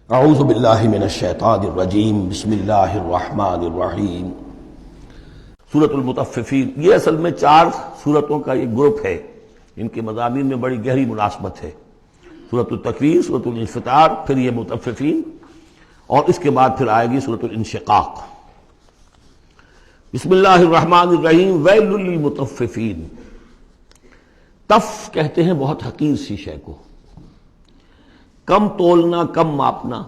اعوذ باللہ من الشیطان الرجیم بسم اللہ الرحمن الرحیم۔ سورۃ المطففین، یہ اصل میں 4 سورتوں کا ایک گروپ ہے، ان کے مضامین میں بڑی گہری مناسبت ہے۔ سورۃ التکویر، سورۃ الانفطار، پھر یہ مطففین، اور اس کے بعد پھر آئے گی سورۃ الانشقاق۔ بسم اللہ الرحمن الرحیم۔ ویل للمطففین، تف کہتے ہیں بہت حقیر سی شے کو، کم تولنا، کم ماپنا،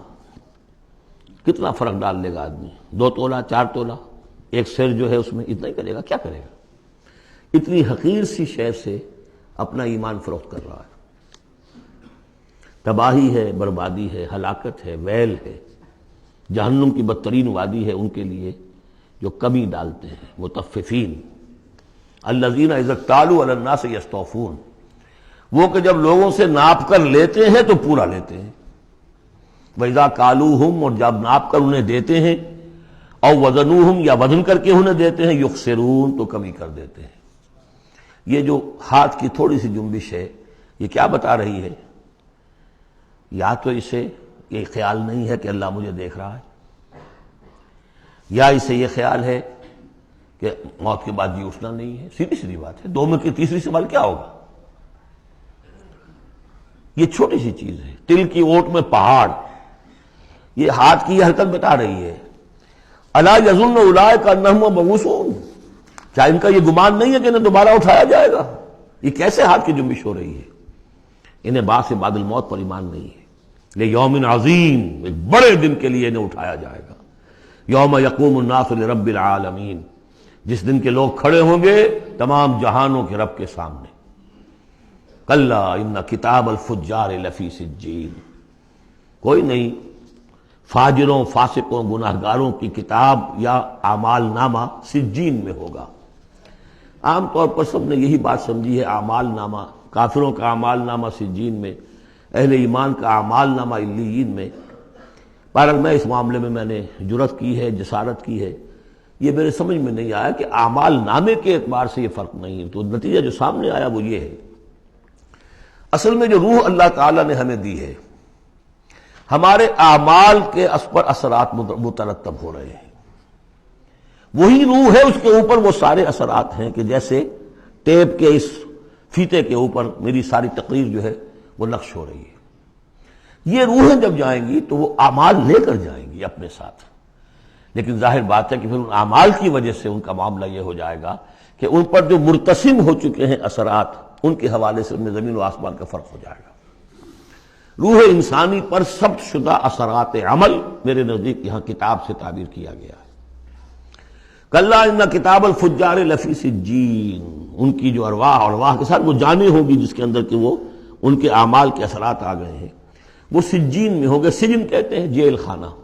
کتنا فرق ڈال لے گا آدمی؟ 2 تولہ، 4 تولہ، ایک سر جو ہے اس میں اتنا ہی کرے گا، کیا کرے گا؟ اتنی حقیر سی شے سے اپنا ایمان فروخت کر رہا ہے۔ تباہی ہے، بربادی ہے، ہلاکت ہے، ویل ہے، جہنم کی بدترین وادی ہے ان کے لیے جو کمی ڈالتے ہیں۔ مطففین الذین اذا اکتالوا علی الناس یستوفون، وہ کہ جب لوگوں سے ناپ کر لیتے ہیں تو پورا لیتے ہیں۔ وَإِذَا كَالُوهُمْ، اور جب ناپ کر انہیں دیتے ہیں، اور وزنوہم، یا وزن کر کے انہیں دیتے ہیں، یخسرون، تو کمی کر دیتے ہیں۔ یہ جو ہاتھ کی تھوڑی سی جنبش ہے، یہ کیا بتا رہی ہے؟ یا تو اسے یہ خیال نہیں ہے کہ اللہ مجھے دیکھ رہا ہے، یا اسے یہ خیال ہے کہ موت کے بعد جی اٹھنا نہیں ہے۔ سیدھی سیدھی بات ہے، 2 میں کی تیسری سوال کیا ہوگا؟ یہ چھوٹی سی چیز ہے، تل کی اوٹ میں پہاڑ، یہ ہاتھ کی یہ حرکت بتا رہی ہے۔ الا یظن اولئک انہم مبعوثون، کیا ان کا یہ گمان نہیں ہے کہ انہیں دوبارہ اٹھایا جائے گا؟ یہ کیسے ہاتھ کی جنبش ہو رہی ہے؟ انہیں بعد سے بعد الموت پر ایمان نہیں ہے۔ لیوم عظیم، ایک بڑے دن کے لیے انہیں اٹھایا جائے گا۔ یوم یقوم الناس لرب العالمین، جس دن کے لوگ کھڑے ہوں گے تمام جہانوں کے رب کے سامنے۔ کلا ان کتاب الفجار لفی سجین، کوئی نہیں، فاجروں، فاسقوں، گناہگاروں کی کتاب یا اعمال نامہ سجین میں ہوگا۔ عام طور پر سب نے یہی بات سمجھی ہے، اعمال نامہ، کافروں کا اعمال نامہ سجین میں، اہل ایمان کا اعمال نامہ علیین میں۔ بہرحال میں اس معاملے میں نے جرأت کی ہے، جسارت کی ہے، یہ میرے سمجھ میں نہیں آیا کہ اعمال نامے کے اعتبار سے یہ فرق نہیں ہے، تو نتیجہ جو سامنے آیا وہ یہ ہے۔ اصل میں جو روح اللہ تعالیٰ نے ہمیں دی ہے، ہمارے اعمال کے پر اثرات مترتب ہو رہے ہیں۔ وہی روح ہے، اس کے اوپر وہ سارے اثرات ہیں کہ جیسے ٹیپ کے اس فیتے کے اوپر میری ساری تقریر جو ہے وہ نقش ہو رہی ہے۔ یہ روحیں جب جائیں گی تو وہ اعمال لے کر جائیں گی اپنے ساتھ، لیکن ظاہر بات ہے کہ پھر ان اعمال کی وجہ سے ان کا معاملہ یہ ہو جائے گا کہ ان پر جو مرتسم ہو چکے ہیں اثرات، ان کے حوالے سے ان میں زمین و آسمان کا فرق ہو جائے گا۔ روح انسانی پر ثبت شدہ اثرات عمل میرے نزدیک یہاں کتاب سے تعبیر کیا گیا ہے۔ کلا ان کتاب الفجار لفی سجین، ان کی جو ارواح کے ساتھ وہ جانیں ہوگی جس کے اندر کہ وہ ان کے اعمال کے اثرات آ گئے ہیں، وہ سجین میں ہوں گے۔ سجن کہتے ہیں جیل خانہ،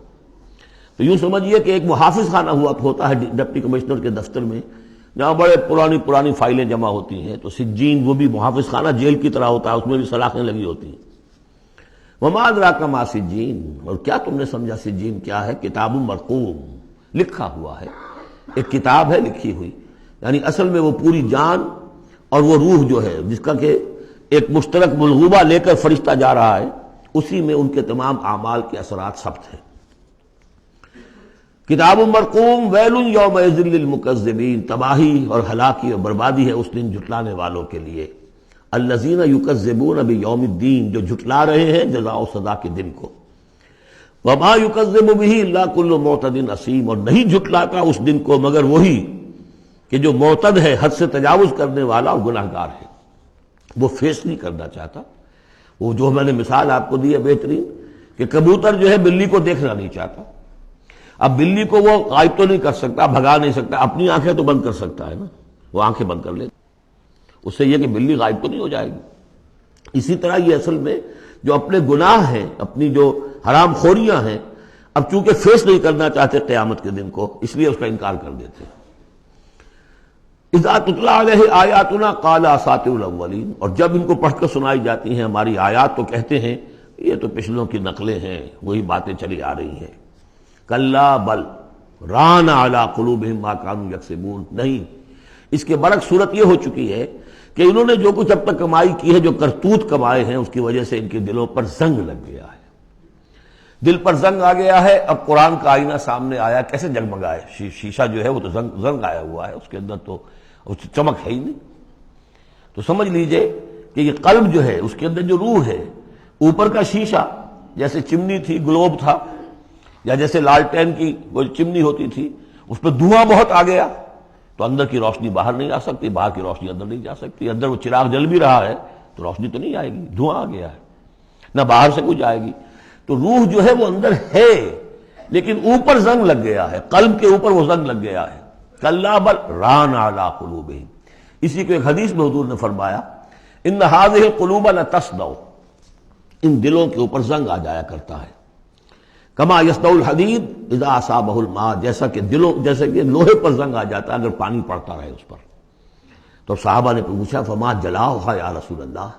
تو یوں سمجھیے کہ ایک محافظ خانہ ہوتا ہے ڈپٹی کمشنر کے دفتر میں، جہاں بڑے پرانی فائلیں جمع ہوتی ہیں، تو سجین وہ بھی محافظ خانہ جیل کی طرح ہوتا ہے، اس میں بھی سلاخیں لگی ہوتی ہیں۔ وما ادراک ما سجین، اور کیا تم نے سمجھا سجین کیا ہے؟ کتاب مرقوم، لکھا ہوا ہے، ایک کتاب ہے لکھی ہوئی، یعنی اصل میں وہ پوری جان اور وہ روح جو ہے جس کا کہ ایک مشترک ملغوبہ لے کر فرشتہ جا رہا ہے، اسی میں ان کے تمام اعمال کے اثرات ثبت ہیں۔ کتاب مرقوم، ویل یومئذ للمکذبین، تباہی اور ہلاکی اور بربادی ہے اس دن جھٹلانے والوں کے لیے۔ الذین یکذبون بیوم الدین، جو جھٹلا رہے ہیں جزا و سزا کے دن کو۔ وما یکذب بہ الا کل معتد اثیم، اور نہیں جھٹلاتا اس دن کو مگر وہی کہ جو معتد ہے، حد سے تجاوز کرنے والا اور گناہ گار ہے۔ وہ فیس نہیں کرنا چاہتا، وہ جو میں نے مثال آپ کو دی ہے بہترین، کہ کبوتر جو ہے بلی کو دیکھنا نہیں چاہتا۔ اب بلی کو وہ غائب تو نہیں کر سکتا، بھگا نہیں سکتا، اپنی آنکھیں تو بند کر سکتا ہے نا، وہ آنکھیں بند کر لے، اس سے یہ کہ بلی غائب تو نہیں ہو جائے گی۔ اسی طرح یہ اصل میں جو اپنے گناہ ہیں، اپنی جو حرام خوریاں ہیں، اب چونکہ فیس نہیں کرنا چاہتے قیامت کے دن کو، اس لیے اس کا انکار کر دیتے ہیں۔ اذا تتلی علیہ آیاتنا قال اساطیر الاولین، اور جب ان کو پڑھ کر سنائی جاتی ہیں ہماری آیات تو کہتے ہیں یہ تو پچھلوں کی نقلیں ہیں، وہی باتیں چلی آ رہی ہیں۔ کلا بل ران علی قلوبہم ما کانوا یکسبون، نہیں، اس کے برعکس صورت یہ ہو چکی ہے کہ انہوں نے جو کچھ اب تک کمائی کی ہے، جو کرتوت کمائے ہیں، اس کی وجہ سے ان کے دلوں پر زنگ لگ گیا ہے۔ دل پر زنگ آ گیا ہے، اب قرآن کا آئینہ سامنے آیا، کیسے جگمگائے؟ شیشہ جو ہے وہ تو زنگ آیا ہوا ہے، اس کے اندر تو چمک ہے ہی نہیں۔ تو سمجھ لیجئے کہ یہ قلب جو ہے، اس کے اندر جو روح ہے، اوپر کا شیشہ جیسے چمنی تھی، گلوب تھا، یا جیسے لالٹین کی وہ چمنی ہوتی تھی، اس پہ دھواں بہت آ گیا تو اندر کی روشنی باہر نہیں آ سکتی، باہر کی روشنی اندر نہیں جا سکتی۔ اندر وہ چراغ جل بھی رہا ہے تو روشنی تو نہیں آئے گی، دھواں آ گیا ہے، نہ باہر سے کچھ آئے گی۔ تو روح جو ہے وہ اندر ہے، لیکن اوپر زنگ لگ گیا ہے، قلب کے اوپر وہ زنگ لگ گیا ہے۔ کلا بل ران علی قلوبہم، اسی کو ایک حدیث میں حضور نے فرمایا ان هذه القلوب لتصدع، ان دلوں کے اوپر زنگ آ جایا کرتا ہے، کما یصدع الحدید اذا اصابہ الماء، جیسے کہ لوہے پر زنگ آ جاتا ہے اگر پانی پڑتا رہے اس پر۔ تو صحابہ نے پوچھا فما جلاؤھا یا رسول اللہ،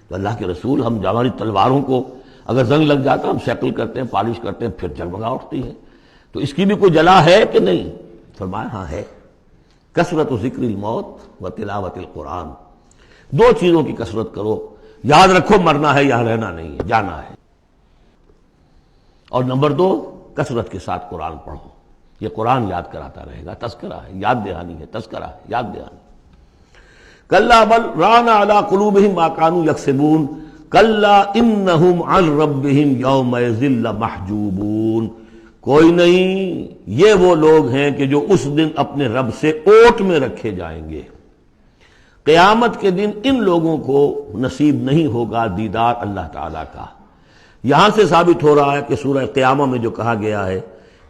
تو اللہ کے رسول ہم ہماری تلواروں کو اگر زنگ لگ جاتا ہم شکل کرتے ہیں، پالش کرتے ہیں، پھر جگمگا اٹھتی ہے، تو اس کی بھی کوئی جلا ہے کہ نہیں؟ فرمایا ہاں ہے، کثرت ذکر الموت و تلاوت القرآن، دو چیزوں کی کثرت کرو، یاد رکھو مرنا ہے، یہاں رہنا نہیں ہے، جانا ہے، اور نمبر دو کثرت کے ساتھ قرآن پڑھو، یہ قرآن یاد کراتا رہے گا، تذکرہ ہے، یاد دہانی ہے، تذکرہ ہے، یاد دہانی۔ کلا بل ران علی قلوبہم ما کانوا یکسبون کلا انہم عن ربہم یومئذ لمحجوبون، کوئی نہیں، یہ وہ لوگ ہیں کہ جو اس دن اپنے رب سے اوٹ میں رکھے جائیں گے۔ قیامت کے دن ان لوگوں کو نصیب نہیں ہوگا دیدار اللہ تعالیٰ کا۔ یہاں سے ثابت ہو رہا ہے کہ سورہ قیامہ میں جو کہا گیا ہے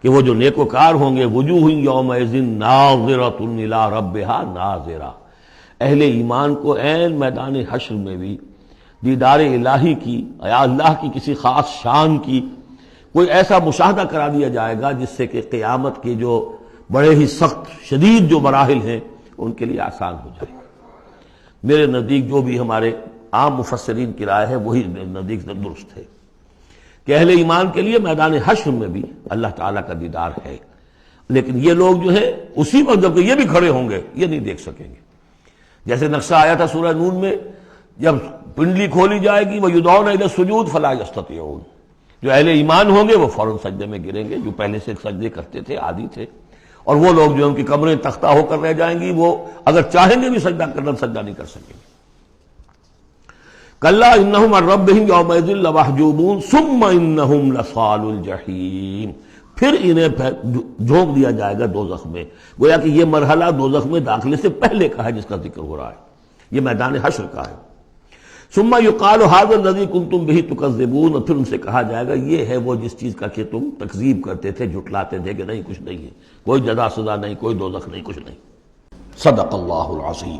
کہ وہ جو نیکوکار ہوں گے، وجوہ یومئذ ناظرۃ الی ربہا ناظرہ، اہل ایمان کو عین میدان حشر میں بھی دیدار الہی کی، یا اللہ کی کسی خاص شان کی کوئی ایسا مشاہدہ کرا دیا جائے گا جس سے کہ قیامت کے جو بڑے ہی سخت شدید جو مراحل ہیں ان کے لیے آسان ہو جائے۔ میرے نزدیک جو بھی ہمارے عام مفسرین کی رائے ہے وہی میرے نزدیک درست ہے کہ اہل ایمان کے لیے میدان حشر میں بھی اللہ تعالیٰ کا دیدار ہے، لیکن یہ لوگ جو ہے اسی وقت جب یہ بھی کھڑے ہوں گے یہ نہیں دیکھ سکیں گے۔ جیسے نقشہ آیا تھا سورہ نون میں، جب پنڈلی کھولی جائے گی وَيُدْعَوْنَ إِلَى السُّجُودِ فَلَا يَسْتَطِيعُونَ، جو اہل ایمان ہوں گے وہ فوراً سجدے میں گریں گے، جو پہلے سے سجدے کرتے تھے، عادی تھے، اور وہ لوگ جو ان کی کمریں تختہ ہو کر رہ جائیں گی وہ اگر چاہیں گے بھی سجدہ کرنا سجدہ نہیں کر سکیں گے۔ کلا انہم عن ربہم یومئذ لمحجوبون ثم انہم لصالو الجحیم، پھر انہیں جھونک دیا جائے گا دوزخ میں۔ گویا کہ یہ مرحلہ دوزخ میں داخلے سے پہلے کا ہے جس کا ذکر ہو رہا ہے، یہ میدان حشر کا ہے۔ ثم یقال ھذا الذی کنتم بہ تکذبون، اور پھر ان سے کہا جائے گا یہ ہے وہ جس چیز کا کہ تم تکذیب کرتے تھے، جھٹلاتے تھے کہ نہیں کچھ نہیں ہے، کوئی جزا سزا نہیں، کوئی دوزخ نہیں، کچھ نہیں۔ صدق اللہ العظیم۔